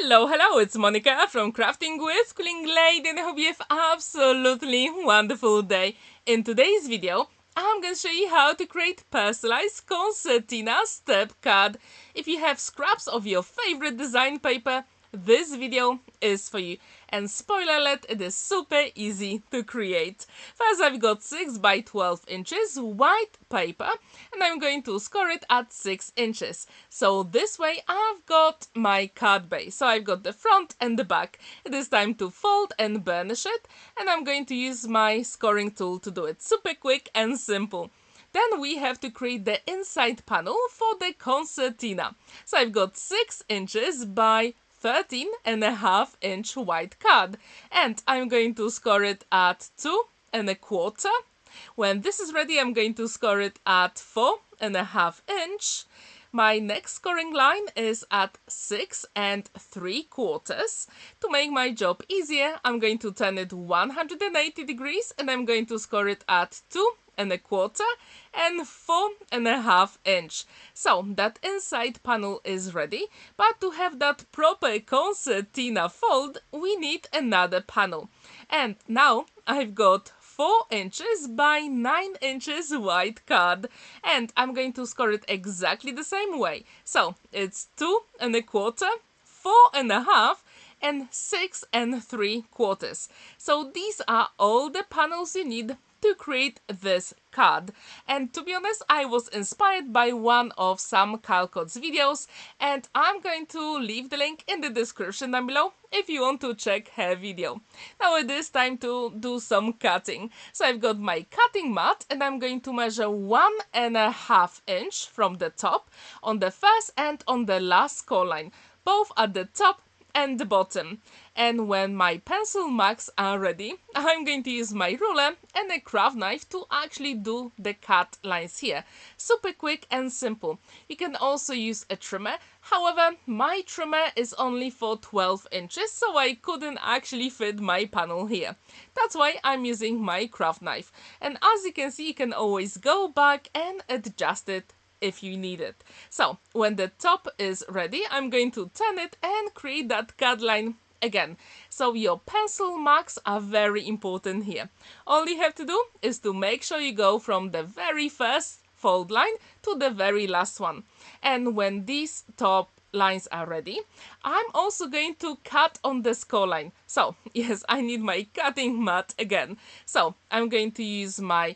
Hello, it's Monica from Crafting with Quilling, and I hope you have absolutely wonderful day. In today's video, I'm going to show you how to create personalized concertina step card. If you have scraps of your favorite design paper, this video is for you. And spoiler alert, it is super easy to create. First, I've got 6 by 12 inches white paper and I'm going to score it at 6 inches. So this way I've got my card base. So I've got the front and the back. It is time to fold and burnish it, and I'm going to use my scoring tool to do it. Super quick and simple. Then we have to create the inside panel for the concertina. So I've got 6 inches by 13.5 inch white card, and I'm going to score it at 2.25. When this is ready, I'm going to score it at 4.5 inch. My next scoring line is at 6.75. To make my job easier, I'm going to turn it 180 degrees and I'm going to score it at 2.25 and 4.5 inch. So that inside panel is ready, but to have that proper concertina fold, we need another panel. And now I've got 4 inches by 9 inches white card, and I'm going to score it exactly the same way. So it's 2.25, 4.5 and 6.75. So these are all the panels you need to create this card. And to be honest, I was inspired by one of Sam Calcott's videos, and I'm going to leave the link in the description down below if you want to check her video. Now it is time to do some cutting. So I've got my cutting mat and I'm going to measure 1.5 inch from the top on the first and on the last score line, both at the top and the bottom. And when my pencil marks are ready, I'm going to use my ruler and a craft knife to actually do the cut lines here. Super quick and simple. You can also use a trimmer. However, my trimmer is only for 12 inches, so I couldn't actually fit my panel here. That's why I'm using my craft knife. And as you can see, you can always go back and adjust it if you need it. So when the top is ready, I'm going to turn it and create that cut line again. So your pencil marks are very important here. All you have to do is to make sure you go from the very first fold line to the very last one. And when these top lines are ready, I'm also going to cut on the score line. So yes, I need my cutting mat again. So I'm going to use my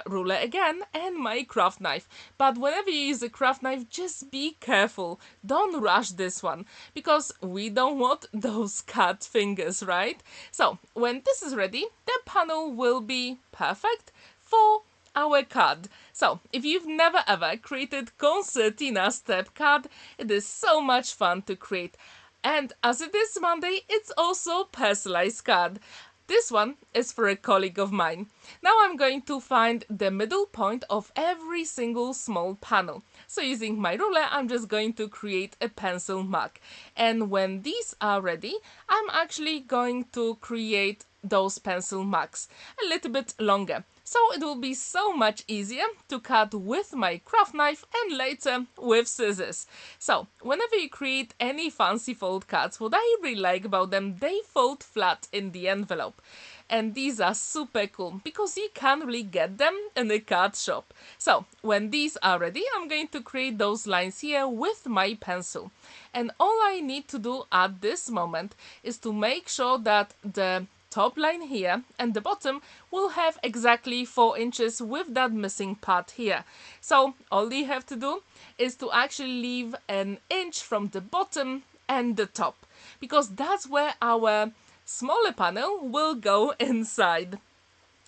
ruler again and my craft knife. But whenever you use a craft knife, just be careful. Don't rush this one, because we don't want those cut fingers, right? So when this is ready, the panel will be perfect for our card. So if you've never ever created concertina step card, it is so much fun to create. And as it is Monday, it's also personalized card. This one is for a colleague of mine. Now I'm going to find the middle point of every single small panel. So using my ruler, I'm just going to create a pencil mark. And when these are ready, I'm actually going to create those pencil marks a little bit longer. So it will be so much easier to cut with my craft knife and later with scissors. So whenever you create any fancy fold cards, what I really like about them, they fold flat in the envelope. And these are super cool because you can't really get them in a card shop. So when these are ready, I'm going to create those lines here with my pencil. And all I need to do at this moment is to make sure that the top line here and the bottom will have exactly 4 inches with that missing part here. So all you have to do is to actually leave an inch from the bottom and the top, because that's where our smaller panel will go inside.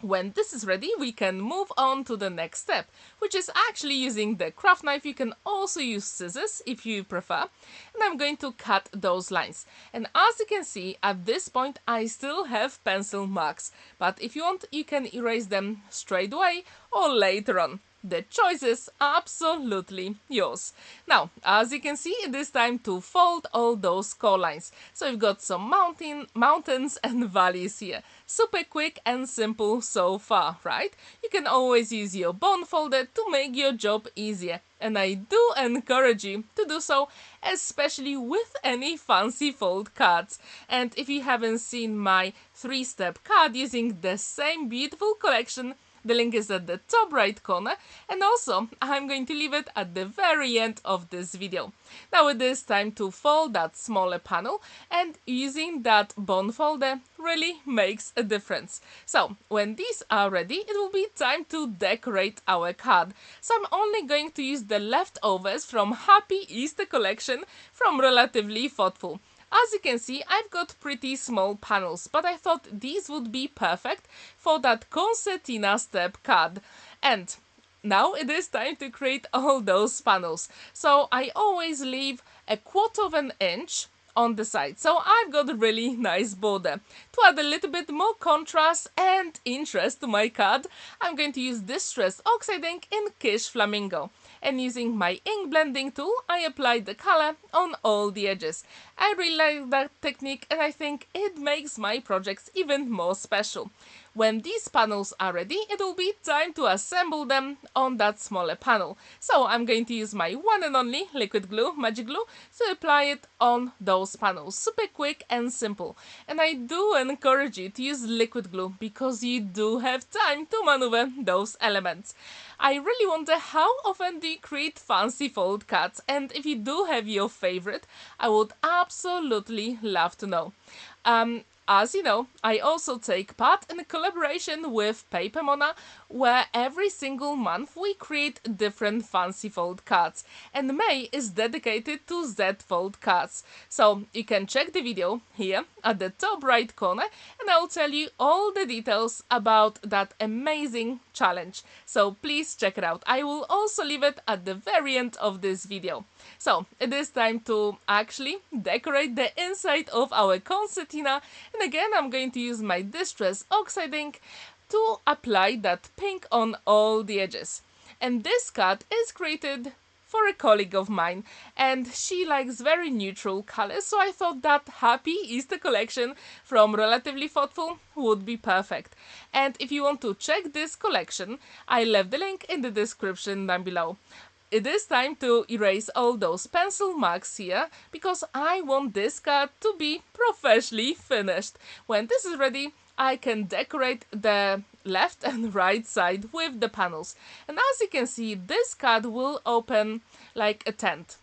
When this is ready, we can move on to the next step, which is actually using the craft knife. You can also use scissors if you prefer. And I'm going to cut those lines. And as you can see, at this point, I still have pencil marks. But if you want, you can erase them straight away or later on. the choice is absolutely yours. Now, as you can see, it is time to fold all those core lines. So we've got some mountains and valleys here. Super quick and simple so far, right? You can always use your bone folder to make your job easier. And I do encourage you to do so, especially with any fancy fold cards. And if you haven't seen my 3-step card using the same beautiful collection, the link is at the top right corner, and also I'm going to leave it at the very end of this video. Now it is time to fold that smaller panel, and using that bone folder really makes a difference. So when these are ready, it will be time to decorate our card. So I'm only going to use the leftovers from Happy Easter collection from Relatively Thoughtful. As you can see, I've got pretty small panels, but I thought these would be perfect for that Concertina Step card. And now it is time to create all those panels. So I always leave 1/4 of an inch on the side. So I've got a really nice border. To add a little bit more contrast and interest to my card, I'm going to use Distress Oxide ink in Kitsch Flamingo. And using my ink blending tool, I applied the color on all the edges. I really like that technique, and I think it makes my projects even more special. When these panels are ready, it will be time to assemble them on that smaller panel. So I'm going to use my one and only liquid glue, magic glue, to apply it on those panels. Super quick and simple. And I do encourage you to use liquid glue because you do have time to maneuver those elements. I really wonder how often do you create fancy fold cards, and if you do have your favorite, I would absolutely love to know. As you know, I also take part in a collaboration with Paper Mona, where every single month we create different fancy fold cards, and May is dedicated to Z fold cards. So you can check the video here at the top right corner, and I'll tell you all the details about that amazing challenge. So please check it out. I will also leave it at the very end of this video. So it is time to actually decorate the inside of our concertina, and again I'm going to use my Distress Oxide ink to apply that pink on all the edges. And this card is created for a colleague of mine, and she likes very neutral colors, so I thought that Happy Easter collection from Relatively Thoughtful would be perfect. And if you want to check this collection, I left the link in the description down below. It is time to erase all those pencil marks here, because I want this card to be professionally finished. When this is ready, I can decorate the left and right side with the panels. And as you can see, this card will open like a tent.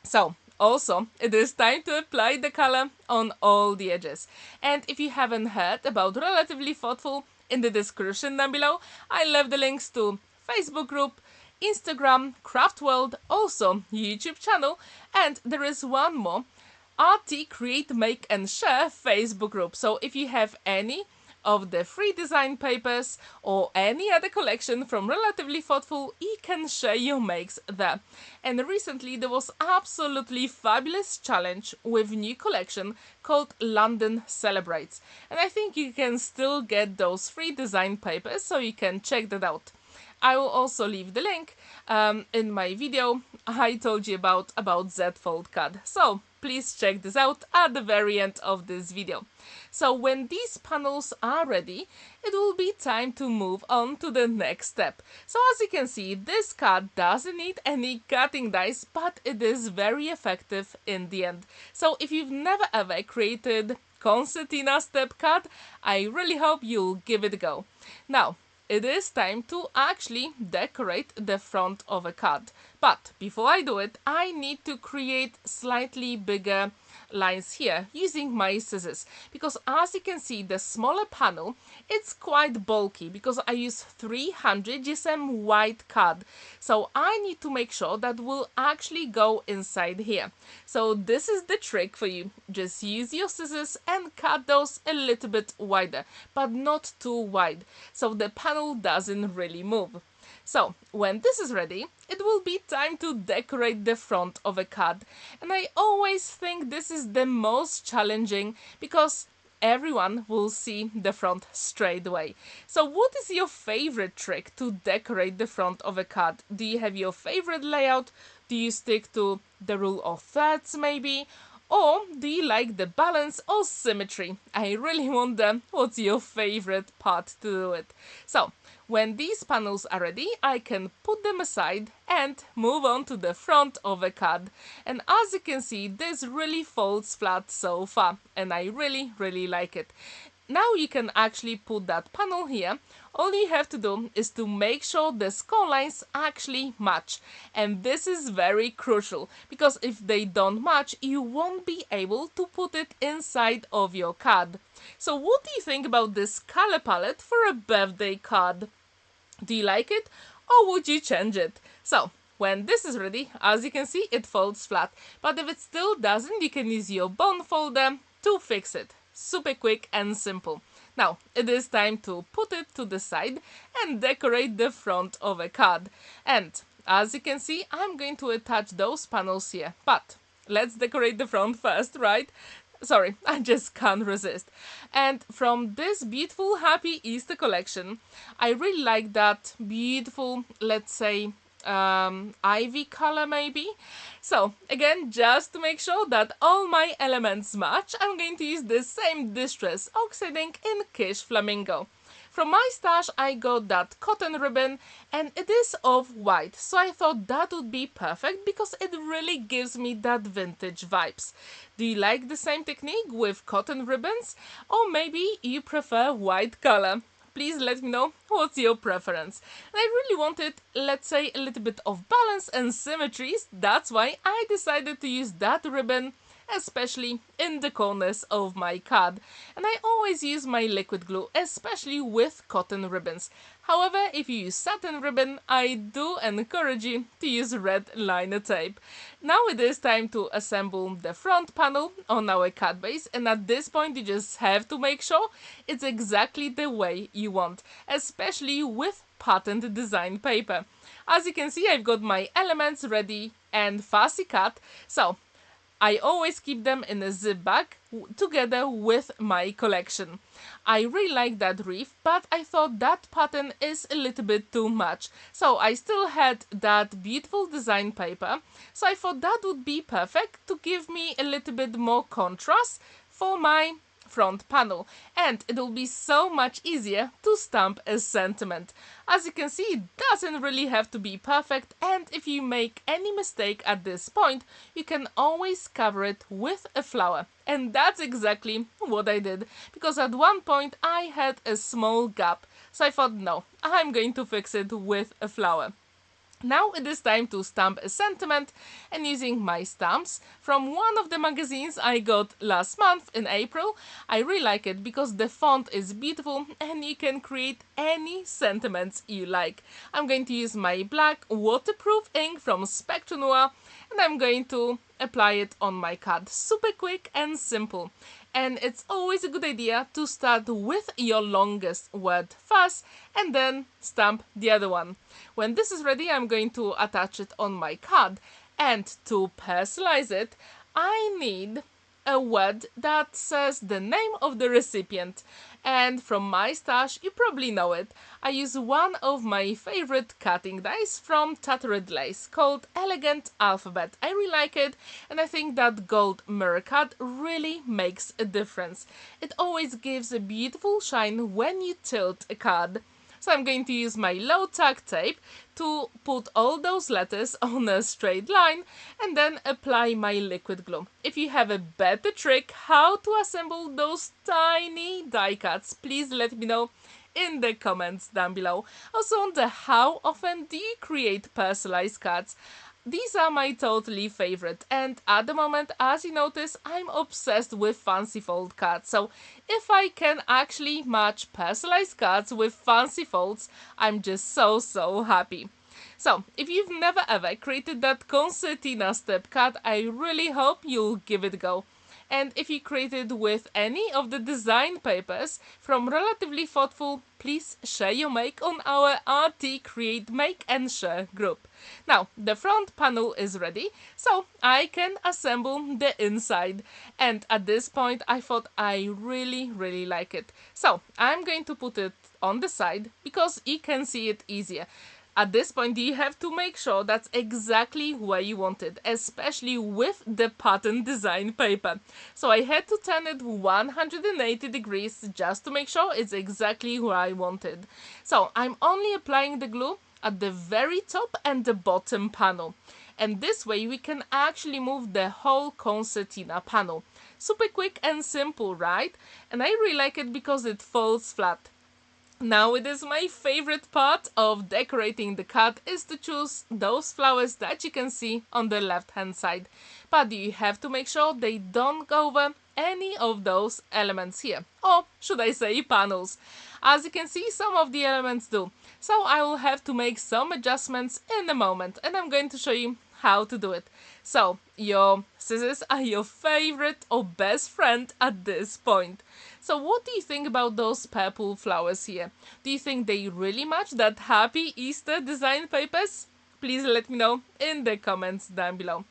So also, it is time to apply the color on all the edges. And if you haven't heard about Relatively Thoughtful, in the description down below, I left the links to Facebook group, Instagram, Craft World, also YouTube channel, and there is one more, RT Create, Make and Share Facebook group. So if you have any of the free design papers or any other collection from Relatively Thoughtful, you can share your makes there. And recently there was absolutely fabulous challenge with new collection called London Celebrates, and I think you can still get those free design papers, so you can check that out. I will also leave the link in my video I told you about Z fold card. So please check this out at the very end of this video. So when these panels are ready, it will be time to move on to the next step. So as you can see, this card doesn't need any cutting dice, but it is very effective in the end. So if you've never ever created Concertina Step card, I really hope you'll give it a go. Now, it is time to actually decorate the front of a card. But before I do it, I need to create slightly bigger lines here using my scissors, because as you can see, the smaller panel, it's quite bulky because I use 300 GSM white card. So I need to make sure that will actually go inside here. So this is the trick for you. Just use your scissors and cut those a little bit wider, but not too wide, so the panel doesn't really move. So when this is ready, it will be time to decorate the front of a card. And I always think this is the most challenging because everyone will see the front straight away. So what is your favorite trick to decorate the front of a card? Do you have your favorite layout? Do you stick to the rule of thirds maybe? Or do you like the balance or symmetry? I really wonder what's your favorite part to do it. So, when these panels are ready, I can put them aside and move on to the front of a card. And as you can see, this really folds flat so far, and I really like it. Now you can actually put that panel here. All you have to do is to make sure the score lines actually match. And this is very crucial, because if they don't match, you won't be able to put it inside of your card. So what do you think about this color palette for a birthday card? Do you like it, or would you change it? So, when this is ready, as you can see, it folds flat. But if it still doesn't, you can use your bond folder to fix it. Super quick and simple. Now, it is time to put it to the side and decorate the front of a card. And, as you can see, I'm going to attach those panels here. But, let's decorate the front first, right? Sorry, I just can't resist. And from this beautiful Happy Easter collection, I really like that beautiful, let's say, ivy color maybe. So again, just to make sure that all my elements match, I'm going to use the same distress Oxide ink in Kitsch Flamingo. From my stash I got that cotton ribbon, and it is of white, so I thought that would be perfect because it really gives me that vintage vibes. Do you like the same technique with cotton ribbons, or maybe you prefer white color? Please let me know what's your preference. And I really wanted, let's say, a little bit of balance and symmetries. That's why I decided to use that ribbon, especially in the corners of my card. And I always use my liquid glue, especially with cotton ribbons. However, if you use satin ribbon, I do encourage you to use red liner tape. Now it is time to assemble the front panel on our card base, and at this point you just have to make sure it's exactly the way you want, especially with patterned design paper. As you can see, I've got my elements ready and fussy cut, so I always keep them in a zip bag together with my collection. I really like that wreath, but I thought that pattern is a little bit too much. So I still had that beautiful design paper, so I thought that would be perfect to give me a little bit more contrast for my front panel, and it will be so much easier to stamp a sentiment. As you can see, it doesn't really have to be perfect, and if you make any mistake at this point, you can always cover it with a flower. And that's exactly what I did, because at one point I had a small gap, so I thought, no, I'm going to fix it with a flower. Now it is time to stamp a sentiment, and using my stamps from one of the magazines I got last month in April. I really like it because the font is beautiful and you can create any sentiments you like. I'm going to use my black waterproof ink from Noir, and I'm going to apply it on my card. Super quick and simple. And it's always a good idea to start with your longest word first and then stamp the other one. When this is ready, I'm going to attach it on my card. And to personalize it, I need a word that says the name of the recipient. And from my stash, you probably know it. I use one of my favorite cutting dies from Tattered Lace called Elegant Alphabet. I really like it, and I think that gold mirror cut really makes a difference. It always gives a beautiful shine when you tilt a card. So I'm going to use my low tack tape to put all those letters on a straight line and then apply my liquid glue. If you have a better trick how to assemble those tiny die cuts, please let me know in the comments down below. Also wonder how often do you create personalized cards? These are my totally favorite, and at the moment, as you notice, I'm obsessed with fancy fold cards. So if I can actually match personalized cards with fancy folds, I'm just so happy. So if you've never ever created that Concertina Step card, I really hope you'll give it a go. And if you created with any of the design papers from Relatively Thoughtful, please share your make on our RT Create Make and Share group. Now, the front panel is ready, so I can assemble the inside. And at this point, I thought I really like it. So, I'm going to put it on the side because you can see it easier. At this point, you have to make sure that's exactly where you want it, especially with the pattern design paper. So I had to turn it 180 degrees just to make sure it's exactly where I wanted. So I'm only applying the glue at the very top and the bottom panel. And this way we can actually move the whole concertina panel. Super quick and simple, right? And I really like it because it folds flat. Now it is my favorite part of decorating the card is to choose those flowers that you can see on the left hand side. But you have to make sure they don't go over any of those elements here. Or should I say panels. As you can see, some of the elements do. So I will have to make some adjustments in a moment and I'm going to show you how to do it. So your scissors are your favorite or best friend at this point. So what do you think about those purple flowers here? Do you think they really match that Happy Easter design papers? Please let me know in the comments down below.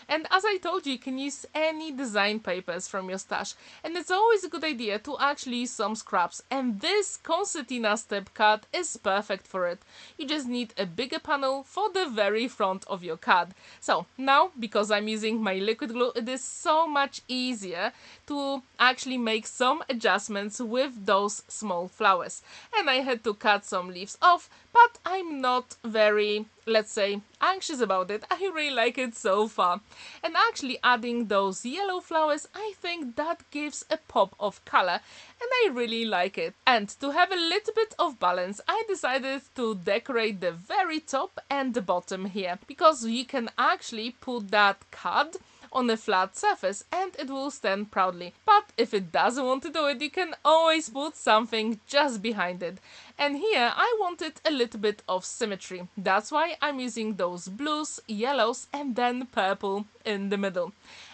And as I told you can use any design papers from your stash. And it's always a good idea to actually use some scraps. And this Concertina Step card is perfect for it. You just need a bigger panel for the very front of your card. So now, because I'm using my liquid glue, it is so much easier to actually make some adjustments with those small flowers. And I had to cut some leaves off, but I'm not very, let's say, anxious about it. I really like it so far. And actually adding those yellow flowers, I think that gives a pop of color and I really like it. And to have a little bit of balance, I decided to decorate the very top and the bottom here, because you can actually put that card on a flat surface and it will stand proudly. But if it doesn't want to do it, you can always put something just behind it. And here I wanted a little bit of symmetry. That's why I'm using those blues, yellows and then purple in the middle.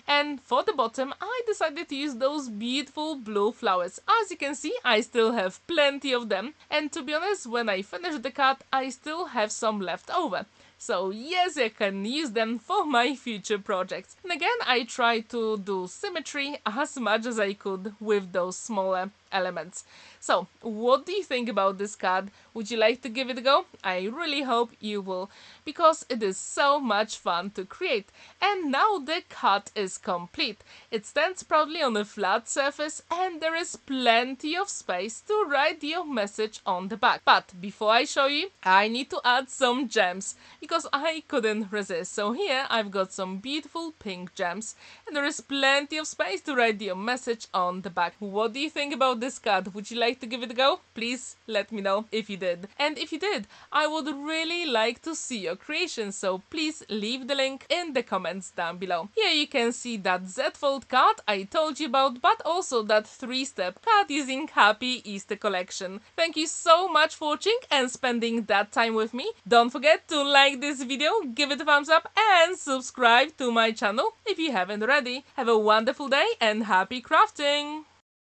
And for the bottom, I decided to use those beautiful blue flowers. As you can see, I still have plenty of them. And to be honest, when I finish the card, I still have some left over. So yes, I can use them for my future projects. And again, I try to do symmetry as much as I could with those smaller elements. So what do you think about this card? Would you like to give it a go? I really hope you will, because it is so much fun to create. And now the card is complete. It stands proudly on a flat surface and there is plenty of space to write your message on the back. But before I show you, I need to add some gems because I couldn't resist. So here I've got some beautiful pink gems and there is plenty of space to write your message on the back. What do you think about this card? Would you like to give it a go? Please let me know if you did. And if you did, I would really like to see your creation, so please leave the link in the comments down below. Here you can see that Z-fold card I told you about, but also that 3-step card using Happy Easter collection. Thank you so much for watching and spending that time with me. Don't forget to like this video, give it a thumbs up and subscribe to my channel if you haven't already. Have a wonderful day and happy crafting!